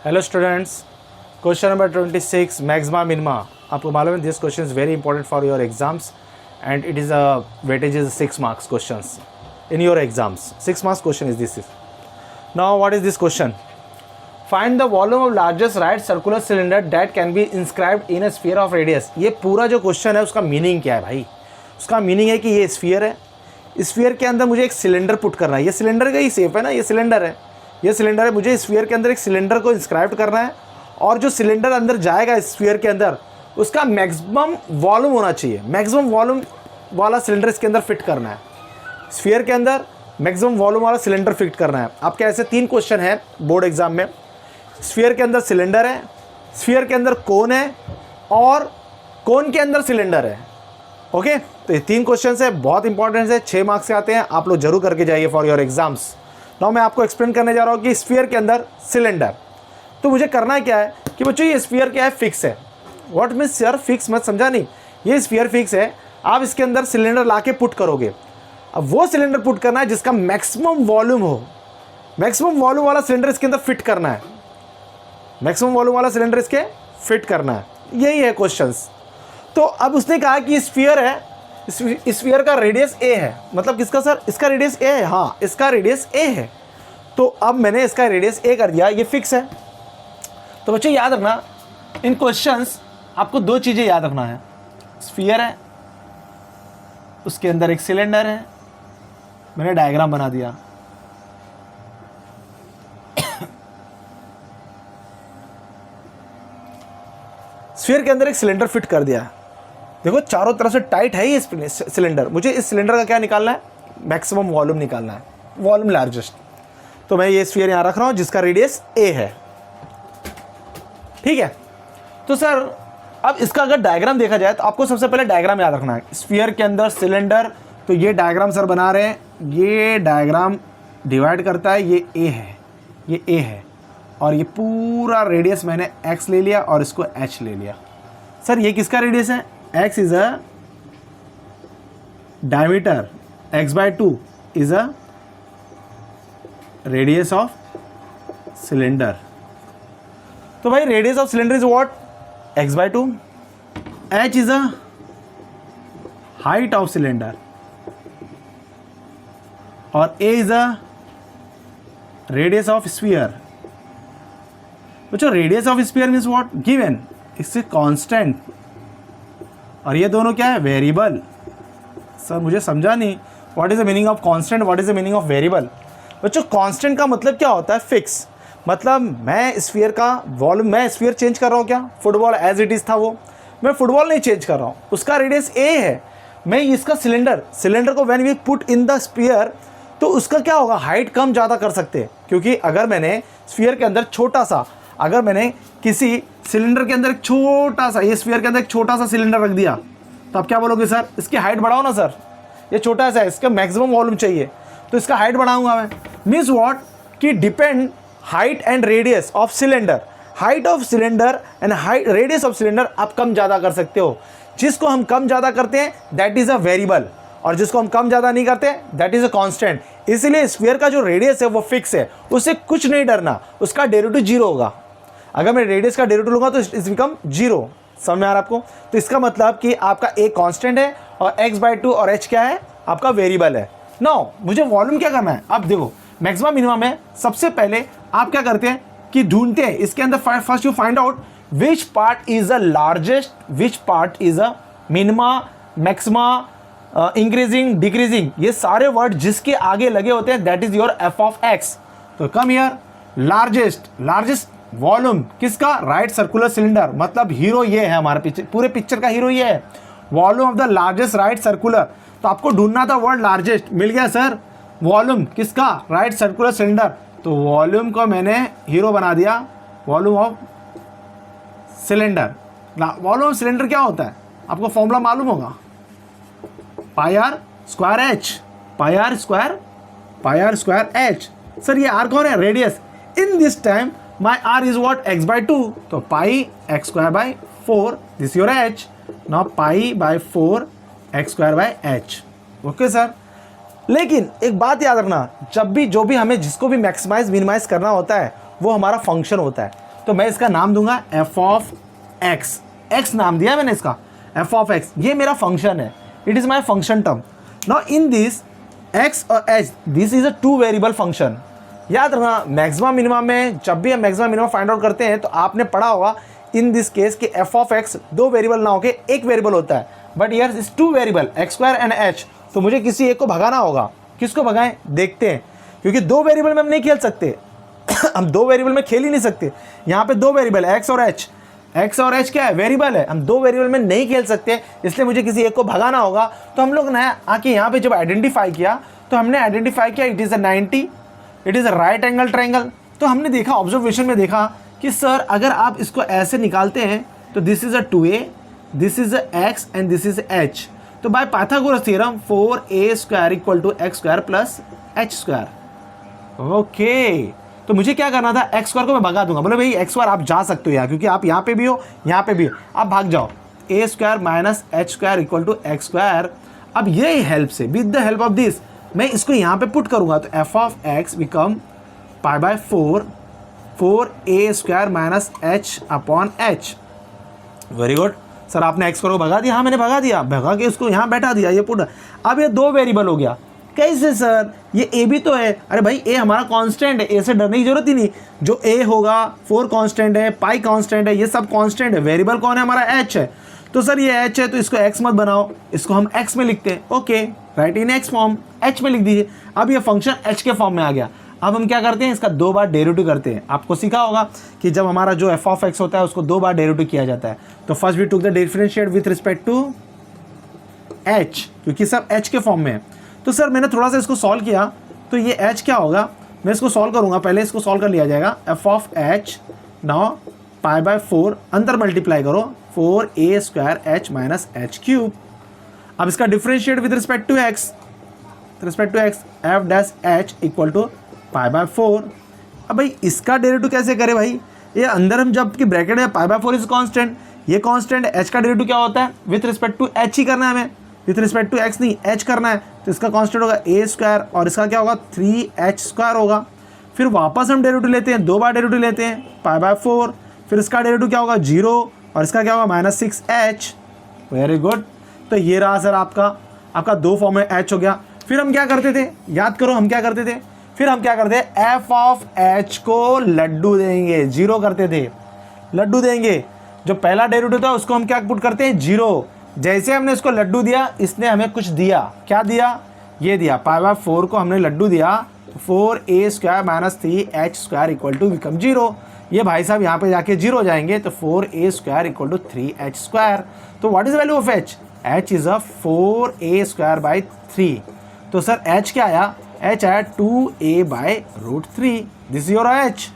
Hello students, question number 26 maxima minima. आपको मालूम है this question is very important for your exams and it is a weightage is 6 marks questions in your exams. 6 marks question is this. Now what is this question? Find the volume of largest right circular cylinder that can be inscribed in a sphere of radius. ये पूरा जो question है उसका meaning क्या है भाई? उसका meaning है कि ये स्फीयर है, स्फीयर के अंदर मुझे एक सिलेंडर पुट करना है। ये सिलेंडर का ही शेप है ना, ये सिलेंडर है, ये सिलेंडर है। मुझे स्फीयर के अंदर एक सिलेंडर को इंस्क्राइब करना है और जो सिलेंडर अंदर जाएगा स्फीयर के अंदर उसका मैक्सिमम वॉल्यूम होना चाहिए। मैक्सिमम वॉल्यूम वाला सिलेंडर इसके अंदर फिट करना है। स्फीयर के अंदर मैक्सिमम वॉल्यूम वाला सिलेंडर फिट करना है। आपके ऐसे 3 क्वेश्चन है बोर्ड एग्जाम में। स्फीयर के अंदर सिलेंडर है, स्फीयर के अंदर कोन है और कोन के अंदर सिलेंडर है। ओके, तो ये 3 क्वेश्चन है, बहुत इंपॉर्टेंट है, 6 मार्क्स के आते हैं। आप लोग जरूर करके जाइए फॉर योर एग्जाम्स। नाउ मैं आपको एक्सप्लेन करने जा रहा हूँ कि स्फीयर के अंदर सिलेंडर। तो मुझे करना क्या है कि बच्चों ये स्फीयर क्या है, फिक्स है। व्हाट मीन्स यार फिक्स, मत समझा नहीं, ये स्फीयर फिक्स है। आप इसके अंदर सिलेंडर ला के पुट करोगे। अब वो सिलेंडर पुट करना है जिसका मैक्सिमम वॉल्यूम हो। मैक्सिमम वॉल्यूम वाला सिलेंडर इसके अंदर फिट करना है। मैक्सिमम वॉल्यूम वाला सिलेंडर इसके फिट करना है। यही है क्वेश्चंस। तो अब उसने कहा कि स्फीयर है, स्फीयर का रेडियस ए है। मतलब किसका सर? इसका रेडियस ए है। हाँ, इसका रेडियस ए है। तो अब मैंने इसका रेडियस ए कर दिया, ये फिक्स है। तो बच्चों याद रखना, इन क्वेश्चंस आपको 2 चीज़ें याद रखना है। स्फीयर है, उसके अंदर एक सिलेंडर है। मैंने डायग्राम बना दिया। स्फीयर के अंदर एक सिलेंडर फिट कर दिया। देखो चारों तरफ से टाइट है ये सिलेंडर। मुझे इस सिलेंडर का क्या निकालना है? मैक्सिमम वॉल्यूम निकालना है, वॉल्यूम लार्जेस्ट। तो मैं ये स्फीयर यहां रख रहा हूं जिसका रेडियस ए है। ठीक है, तो सर अब इसका अगर डायग्राम देखा जाए तो आपको सबसे पहले डायग्राम याद रखना है। स्फीयर के अंदर सिलेंडर, तो ये डायग्राम सर बना रहे हैं। ये डायग्राम डिवाइड करता है, ये ए है, ये ए है, और ये पूरा रेडियस मैंने एक्स ले लिया और इसको एच ले लिया। सर ये किसका रेडियस है? X is a diameter, x/2 is a radius of cylinder. तो भाई radius of cylinder is what? x/2। h is a height of cylinder और a is a radius of sphere। बच्चों radius of sphere means what? Given, इससे constant, और ये दोनों क्या है? वेरिएबल। सर मुझे समझा नहीं, what is the meaning of constant, what is the meaning of variable? बच्चों कांस्टेंट का मतलब क्या होता है? फिक्स। मतलब मैं स्फीयर का वॉल्यूम, मैं स्फीयर चेंज कर रहा हूँ क्या? फुटबॉल एज इट इज़ था वो, मैं फुटबॉल नहीं चेंज कर रहा हूँ, उसका रेडियस ए है। मैं इसका सिलेंडर को when we put in the sphere, तो उसका क्या होगा? हाइट कम ज़्यादा कर सकते हैं। क्योंकि अगर मैंने स्फीयर के अंदर छोटा सा, अगर मैंने किसी सिलेंडर के अंदर एक छोटा सा, ये स्फीयर के अंदर एक छोटा सा सिलेंडर रख दिया, तो आप क्या बोलोगे? सर इसकी हाइट बढ़ाओ ना सर, ये छोटा सा है, इसका मैक्सिमम वॉल्यूम चाहिए, तो इसका हाइट बढ़ाऊंगा मैं। मीन्स व्हाट कि depend height and radius of cylinder, height of cylinder and height radius of cylinder आप कम ज़्यादा कर सकते हो। जिसको हम कम ज़्यादा करते हैं दैट इज़ अ वेरिएबल, और जिसको हम कम ज़्यादा नहीं करते दैट इज़ अ कांस्टेंट। इसलिए स्फीयर का जो रेडियस है वो फिक्स है, उससे कुछ नहीं डरना, उसका डेरिवेटिव 0 होगा। अगर मैं रेडियस का डेरिवेटिव लूँगा तो इट्स बिकम 0। समझ में आ रहा है आपको? तो इसका मतलब कि आपका ए कांस्टेंट है और x/2 और h क्या है? आपका वेरिएबल है। नाउ मुझे वॉल्यूम क्या करना है? अब देखो मैक्सिमम मिनिमम में सबसे पहले आप क्या करते हैं कि ढूंढते हैं इसके अंदर, first you find out which part is the largest, which part is a minima, maxima, increasing, decreasing, ये सारे वर्ड जिसके आगे लगे होते हैं that is your f of x। तो कम हियर, लार्जेस्ट वॉल्यूम किसका? Right circular cylinder. मतलब हीरो ये है हमारे पीछे, पूरे पिक्चर का हीरो ये है। Volume of the largest right circular, तो आपको ढूंढना था वर्ड लार्जेस्ट, मिल गया सर। वॉल्यूम किसका? Right circular cylinder. तो वॉल्यूम को मैंने हीरो बना दिया, volume of cylinder. Volume of cylinder क्या होता है? आपको फॉर्मूला मालूम होगा, πr²h, πr² h। सर ये r कौन है? Radius. In this time my r is what? x/2, तो πx²/4, this your h। Now π/4 x²/h। Okay sir. लेकिन एक बात याद रखना, जब भी जो भी हमें जिसको भी मैक्सिमाइज मिनिमाइज करना होता है वो हमारा फंक्शन होता है। तो मैं इसका नाम दूंगा एफ ऑफ एक्स, एक्स नाम दिया मैंने इसका एफ ऑफ एक्स, ये मेरा फंक्शन है, it is my function term. Now in this X और H, this is a two variable function. याद रखना मैक्सिमम मिनिमम में जब भी हम मैक्सिमम मिनिमम फाइंड आउट करते हैं तो आपने पढ़ा होगा इन दिस केस कि एफ ऑफ एक्स दो वेरिएबल ना होके एक वेरिएबल होता है, but year is two variable x square and H, तो मुझे किसी एक को भगाना होगा। किसको भगाएं देखते हैं, क्योंकि दो वेरिएबल में हम नहीं खेल सकते हम दो वेरिएबल में खेल ही नहीं सकते। यहाँ पे दो वेरिएबल एक्स और एच, एक्स और एच क्या है, वेरिएबल है, हम दो वेरिएबल में नहीं खेल सकते, इसलिए मुझे किसी एक को भगाना होगा। तो हम लोग ने आके यहाँ पे जब आइडेंटिफाई किया तो हमने आइडेंटिफाई किया it is a 90, it is a right angle triangle. तो हमने देखा ऑब्जर्वेशन में देखा कि सर अगर आप इसको ऐसे निकालते हैं तो this is a 2a, this is a x and this is h, तो by Pythagoras theorem 4a square equal to x square plus h square. Okay, तो मुझे क्या करना था, एक्स स्क्वायर को मैं भगा दूंगा। बोले भाई एक्स स्क्वायर आप जा सकते हो यहाँ, क्योंकि आप यहाँ पे भी हो यहाँ पे भी हो, आप भाग जाओ, A square minus H square equal to x square. अब ये हेल्प से with the help of this मैं इसको यहाँ पे पुट करूँगा, तो F of X become pi by 4 a square minus H upon H. Very good sir, आपने एक्स स्क्वायर को भगा दिया, हाँ मैंने भगा दिया, भगा के इसको यहाँ बैठा दिया, ये पुट। अब ये दो वेरिएबल हो गया, कैसे सर, ये ए भी तो है। अरे भाई ए हमारा कांस्टेंट है, ए से डरने की जरूरत ही नहीं, जो ए होगा 4 कांस्टेंट है, पाई कांस्टेंट है, ये सब कांस्टेंट है। वेरिएबल कौन है हमारा, एच है। तो सर ये एच है तो इसको एक्स मत बनाओ, इसको हम एक्स में लिखते हैं। ओके, राइट इन एक्स फॉर्म, एच में लिख दीजिए। अब ये फंक्शन एच के फॉर्म में आ गया। अब हम क्या करते हैं, इसका 2 बार डेरिवेटिव करते हैं। आपको सीखा होगा कि जब हमारा जो एफ ऑफ एक्स होता है उसको 2 बार डेरिवेटिव किया जाता है। तो first we took the differentiate with respect to h, क्योंकि सब एच के फॉर्म में है। तो सर मैंने थोड़ा सा इसको सॉल्व किया, तो ये एच क्या होगा, मैं इसको सॉल्व करूंगा, पहले इसको सॉल्व कर लिया जाएगा। F of h now pi by 4 अंदर मल्टीप्लाई करो 4a square h minus h cube. अब इसका differentiate with respect to x, f dash h equal to pi by 4। अब भाई इसका डेरिवेटिव कैसे करें भाई, ये अंदर हम जब कि ब्रैकेट में पाई बाय 4 इज कांस्टेंट, ये कांस्टेंट एच का डेरिवेटिव क्या होता है, विथ रिस्पेक्ट टू एच ही करना है हमें, विथ रिस्पेक्ट टू एक्स नहीं एच करना है। तो इसका कांस्टेंट होगा a स्क्वायर और इसका क्या होगा 3h स्क्वायर होगा। फिर वापस हम डेरिवेटिव लेते हैं, 2 बार डेरिवेटिव लेते हैं पाई बाय 4, फिर इसका डेरिवेटिव क्या होगा 0 और इसका क्या होगा माइनस 6h। वेरी गुड, तो ये रहा सर आपका 2 फॉर्म में h हो गया। फिर हम क्या करते थे, याद करो हम क्या करते थे, फिर हम क्या करते हैं, एफ ऑफ एच को लड्डू देंगे, 0 करते थे, लड्डू देंगे। जो पहला डेरिवेटिव था उसको हम क्या पुट करते हैं 0। जैसे हमने इसको लड्डू दिया, इसने हमें कुछ दिया, क्या दिया, ये दिया, पाई बाय 4 को हमने लड्डू दिया, 4a square minus 3h square equal to become 0। ये भाई साहब यहाँ पे जाके 0 हो जाएंगे, तो 4a square equal to 3h square. तो what is value of h, h is a 4a square by 3। तो सर h क्या आया, h आया 2a by root 3। This is your h,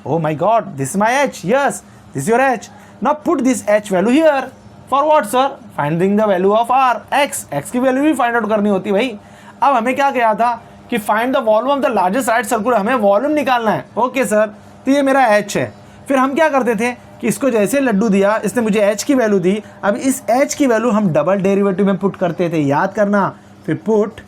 oh my god, this is my h, yes this is your h। now put this h value here for what sir, finding the value of r, x की value भी find out करनी होती है भाई। अब हमें क्या कहा था कि find the volume of the largest right circular, हमें वॉल्यूम निकालना है। ओके सर, तो ये मेरा h है। फिर हम क्या करते थे कि इसको जैसे लड्डू दिया, इसने मुझे h की वैल्यू दी, अब इस h की वैल्यू हम डबल डेरिवेटिव में पुट करते थे, याद करना। फिर put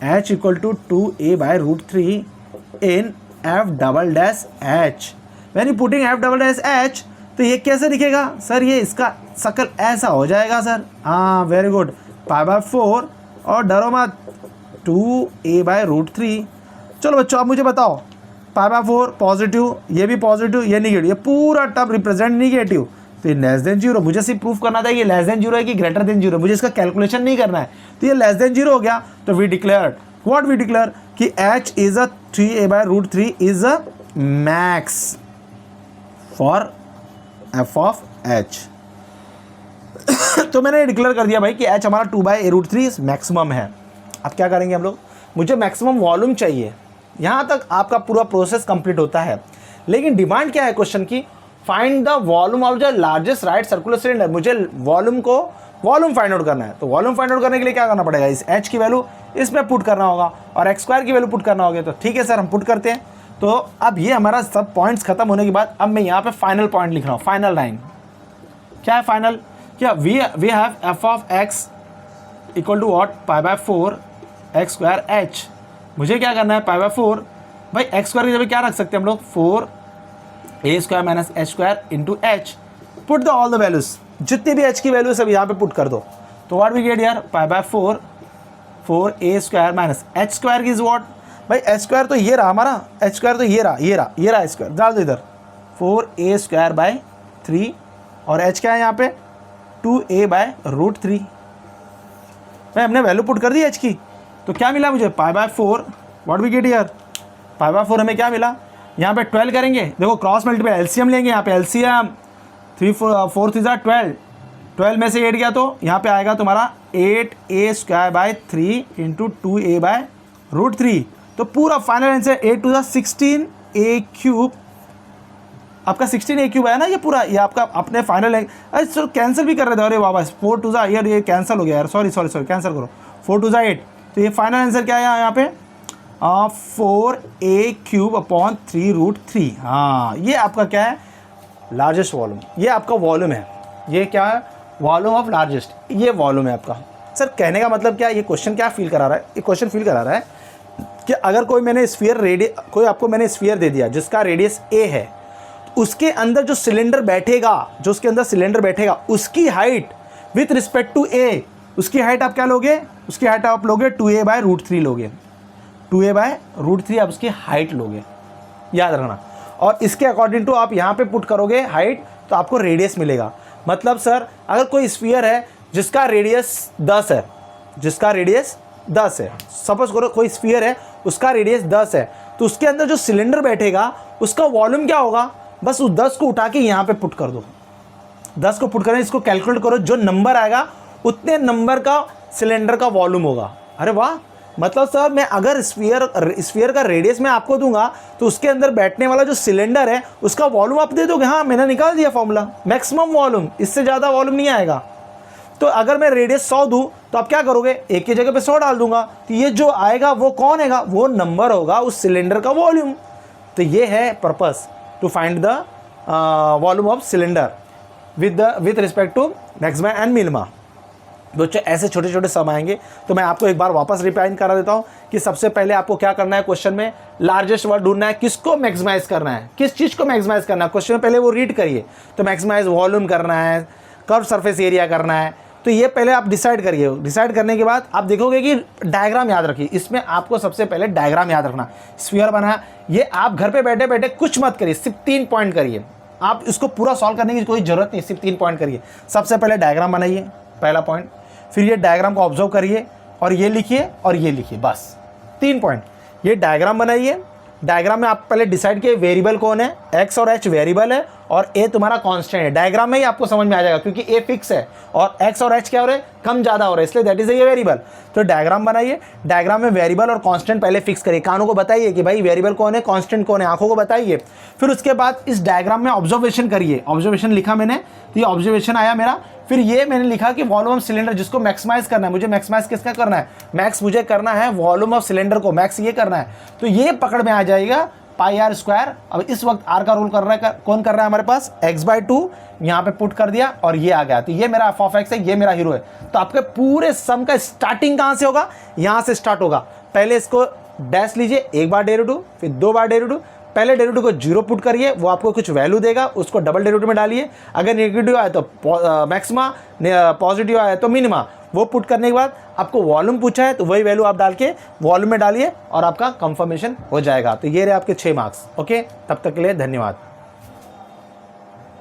h equal to 2a by root 3 in f double dash h। When you putting f double dash h, तो ये कैसे दिखेगा सर, ये इसका शक्ल ऐसा हो जाएगा सर। हाँ वेरी गुड, पाई बाय 4 और डरो मत 2a बाय रूट 3। चलो बच्चों आप मुझे बताओ, पाई बाय 4 पॉजिटिव, ये भी पॉजिटिव, ये निगेटिव, ये पूरा टर्म रिप्रेजेंट निगेटिव, तो ये लेस देन 0। मुझे सिर्फ प्रूफ करना था ये लेस देन 0 है कि ग्रेटर देन 0, मुझे इसका कैलकुलेशन नहीं करना है। तो ये लेस देन 0 हो गया, तो we declare what, we declare कि h is a 3a by root 3 is a max for f of h. तो मैंने डिक्लेयर कर दिया भाई कि h हमारा 2 बाई रूट 3 मैक्सिमम है। अब क्या करेंगे हम लोग, मुझे मैक्सिमम वॉल्यूम चाहिए। यहाँ तक आपका पूरा प्रोसेस कंप्लीट होता है, लेकिन डिमांड क्या है क्वेश्चन की, find the volume of the largest right circular cylinder. मुझे वॉल्यूम फाइंड आउट करना है। तो वॉल्यूम फाइंड आउट करने के लिए क्या करना पड़ेगा, इस h की वैल्यू इसमें पुट करना होगा और एक्स स्क्वायर की वैल्यू पुट करना होगा। तो ठीक है सर, हम पुट करते हैं। तो अब ये हमारा सब पॉइंट्स खत्म होने के बाद अब मैं यहाँ पे फाइनल पॉइंट लिख रहा हूँ, फाइनल लाइन क्या है फाइनल, क्या we have f of x equal to what, pi by 4 x square h. मुझे क्या करना है, पाई बाय 4, भाई एक्स स्क्वायर की जगह क्या रख सकते हैं हम लोग, 4 A square minus H square into H, put the all the values, जितनी भी एच की वैल्यू सब यहाँ पे पुट कर दो। तो व्हाट वी गेट यार, pi by 4 4 A square minus H square is what, भाई एच स्क्वायर तो ये रहा हमारा, एच स्क्वायर तो ये रहा एच स्क्वायर, डाल दो इधर 4a स्क्वायर बाय 3 और एच क्या है यहाँ पे 2a बाय रूट 3। मैं हमने वैल्यू पुट कर दी एच की, तो क्या मिला मुझे pi by 4, what we get यार, पाई बाय 4 हमें क्या मिला, यहाँ पे 12 करेंगे, देखो क्रॉस मल्टीप्लाई एलसीएम लेंगे, यहाँ पे एलसीएम 3 4 3 12, 12 में से 8 गया तो यहाँ पे आएगा तुम्हारा 8a square by 3 into 2a by root 3। तो पूरा final answer 8 to the 16a cube, आपका 16a क्यूब है ना ये पूरा, ये आपका अपने फाइनल। अरे सर कैंसिल भी कर रहे थे, अरे वापस 4 टू ज़ा यार, ये कैंसिल हो गया यार, सॉरी कैंसिल करो, 4 टू ज़ा 8। तो ये फाइनल आंसर क्या है यहाँ पे 4a क्यूब अपॉन 3 रूट 3। हाँ ये आपका क्या है, लार्जेस्ट वॉल्यूम, ये आपका वॉल्यूम है, ये क्या है वॉल्यूम ऑफ लार्जेस्ट, ये वॉल्यूम है आपका। सर कहने का मतलब क्या, ये क्वेश्चन क्या फील करा रहा है, ये क्वेश्चन फील करा रहा है कि अगर कोई मैंने स्फीयर कोई आपको मैंने स्फीयर दे दिया जिसका रेडियस a है, उसके अंदर जो सिलेंडर बैठेगा, जो उसके अंदर सिलेंडर बैठेगा उसकी height with respect to a, उसकी हाइट आप क्या लोगे, उसकी हाइट आप लोगे 2a बाय रूट 3 लोगे, 2a बाय रूट 3 आप उसकी हाइट लोगे, याद रखना। और इसके अकॉर्डिंग टू आप यहाँ पे पुट करोगे हाइट, तो आपको रेडियस मिलेगा। मतलब सर अगर कोई स्फीयर है जिसका रेडियस 10 है, जिसका रेडियस 10 है, सपोज करो कोई स्फीयर है उसका रेडियस 10 है, तो उसके अंदर जो सिलेंडर बैठेगा उसका वॉल्यूम क्या होगा, बस उस 10 को उठा के यहाँ पे पुट कर दो, 10 को पुट करें, इसको कैलकुलेट करो, जो नंबर आएगा उतने नंबर का सिलेंडर का वॉल्यूम होगा। अरे वाह, मतलब सर मैं अगर स्फीयर का रेडियस मैं आपको दूंगा तो उसके अंदर बैठने वाला जो सिलेंडर है उसका वॉल्यूम आप दे दोगे। हाँ मैंने निकाल दिया फॉर्मूला, मैक्सिमम वॉल्यूम, इससे ज़्यादा वॉल्यूम नहीं आएगा। तो अगर मैं रेडियस 100 दूं तो आप क्या करोगे, एक की जगह पे 100 डाल दूंगा, तो ये जो आएगा वो कौन आएगा, वो नंबर होगा उस सिलेंडर का वॉल्यूम। तो ये है purpose to find the volume of cylinder with respect to maxima and minima. बच्चों ऐसे छोटे छोटे सम आएंगे, तो मैं आपको एक बार वापस रिप्लाइन करा देता हूँ कि सबसे पहले आपको क्या करना है, क्वेश्चन में लार्जेस्ट वर्ड ढूंढना है, किसको मैक्सिमाइज करना है, किस चीज़ को मैक्सिमाइज करना है, क्वेश्चन में पहले वो रीड करिए। तो मैक्सिमाइज वॉल्यूम करना है, कर्व सरफेस एरिया करना है, तो ये पहले आप डिसाइड करिए। डिसाइड करने के बाद आप देखोगे कि डायग्राम याद रखिए, इसमें आपको सबसे पहले डायग्राम याद रखना। स्फीयर बना, ये आप घर पे बैठे बैठे कुछ मत करिए, सिर्फ 3 पॉइंट करिए, आप इसको पूरा सॉल्व करने की कोई ज़रूरत नहीं, सिर्फ 3 पॉइंट करिए। सबसे पहले डायग्राम बनाइए, पहला पॉइंट, फिर ये डायग्राम को ऑब्जर्व करिए और ये लिखिए और ये लिखिए, बस 3 पॉइंट। ये डायग्राम बनाइए, डायग्राम में आप पहले डिसाइड किए वेरिएबल कौन है, एक्स और एच वेरिएबल है और ए तुम्हारा कांस्टेंट है। डायग्राम में ही आपको समझ में आ जाएगा क्योंकि ए फिक्स है और एक्स और एच क्या हो रहे हैं, कम ज़्यादा हो रहे हैं, इसलिए दैट इज ए वेरिएबल। तो डायग्राम बनाइए, डायग्राम में वेरिएबल और कांस्टेंट पहले फिक्स करिए, कानों को बताइए कि भाई वेरिएबल कौन है, कांस्टेंट कौन है, आंखों को बताइए। फिर उसके बाद इस डायग्राम में ऑब्जर्वेशन करिए, ऑब्जर्वेशन लिखा मैंने, तो ये ऑब्जर्वेशन आया मेरा। फिर ये मैंने लिखा कि वॉल्यूम ऑफ सिलेंडर जिसको मैक्सिमाइज करना है, मुझे मैक्सिमाइज किसका करना है, मैक्स मुझे करना है वॉल्यूम ऑफ सिलेंडर को, मैक्स ये करना है। तो ये पकड़ में आ जाएगा पाई आर स्क्वायर। अब इस वक्त आर का रोल कर रहा है, कौन कर रहा है हमारे पास, x/2, यहाँ पे पुट कर दिया और ये आ गया। तो ये मेरा f(x) है, ये मेरा हीरो है। तो आपके पूरे सम का स्टार्टिंग कहाँ से होगा, यहाँ से स्टार्ट होगा। पहले इसको डैश लीजिए, एक बार डेरिवेटिव, फिर 2 बार डेरिवेटिव। पहले डेरिवेटिव को 0 पुट करिए, वो आपको कुछ वैल्यू देगा, उसको डबल डेरिवेटिव में डालिए। अगर नेगेटिव आए तो मैक्सिमा, पॉजिटिव आए तो मिनिमा। वो पुट करने के बाद आपको वॉल्यूम पूछा है तो वही वैल्यू आप डाल के वॉल्यूम में डालिए और आपका कंफर्मेशन हो जाएगा। तो ये रहे आपके 6 मार्क्स। ओके, तब तक के लिए धन्यवाद।